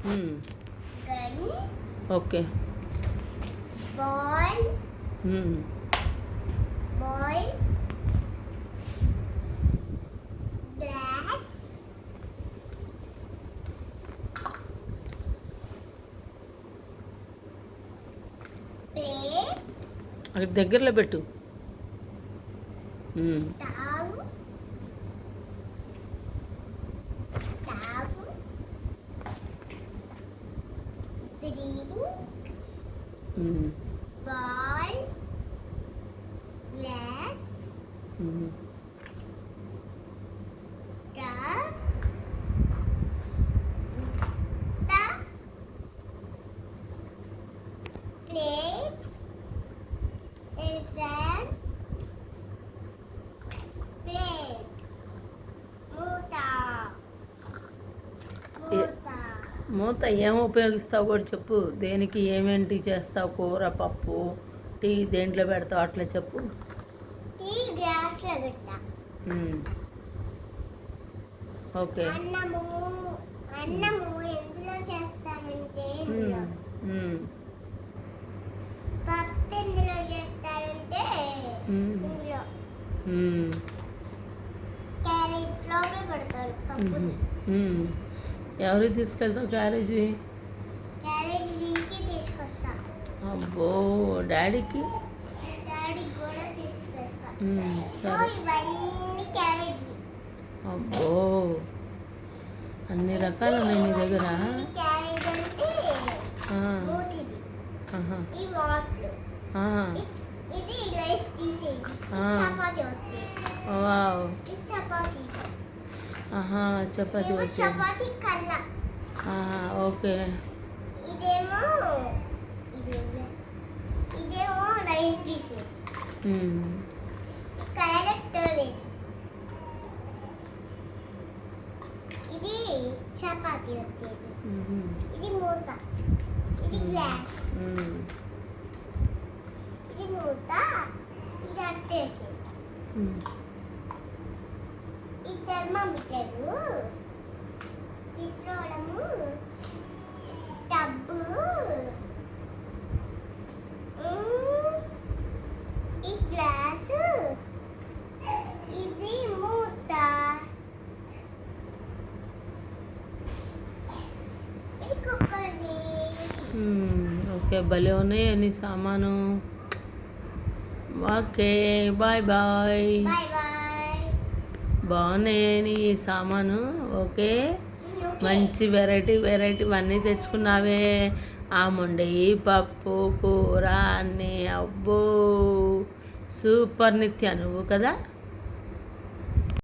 Gun. Okay. Ball. Ball. Glass. Plate. అక్కడ దగ్గరలో పెట్టు. Stove. Stove. Drink. Ball. Glass. Cup. Plate. Exam. Plate. మూత. మూత ఏం ఉపయోగిస్తావు కూడా చెప్పు. దేనికి ఏమేంటి చేస్తావు? కూర, పప్పు, టీ దేంట్లో పెడతావు అట్లా చెప్పు. టీ గ్లాస్లో పెడతా. ఓకే. అన్నము ఎందులో చేస్తానంటే పప్పు ఎందులో చేస్తారంటే ఇందులో క్యారేజ్ లోపల పెడతారు పప్పుని. ఎవరికి తీసుకెళ్తావు క్యారేజీ? క్యారేజ్ నీకి తీసుకొస్తా. అబ్బో, డాడీకి కూడా తీసుకొస్తా. సో సరే. ఇవన్నీ క్యారేజ్. అబ్బో, అన్ని రకాలు ఉన్నాయి నీ దగ్గర. క్యారేజ్ అంటే మూతిది. ఈ వాటర్. ఇది రైస్ తీసేది. చపాతీ వస్తుంది. వావ్. ఇది చపాతీ. చపాతీ వచ్చేది. చపాతీ కల్ల. ఓకే. ఇదేమో రైస్ తీసేది. క్యారెట్ వేది. ఇది చపాతీ వచ్చేది. ఇది మూత. ఇది గ్లాస్. ఇది మూత. ఇది అట్టేసేది. ఈ థర్మామీటర్ తీసుకురావడము. టబ్బు. ఈ గ్లాసు. ఇది మూత. ఇది కుక్కర్ది. ఓకే, భలే ఉన్నాయి నీ సామాను. Okay, bye bye. Bye bye. బాగున్నాయి నీ సామాను. ఓకే, మంచి వెరైటీ అన్నీ తెచ్చుకున్నావే. ఆముండి పప్పు, కూర అన్నీ. అబ్బో, సూపర్ నిత్య నువ్వు కదా.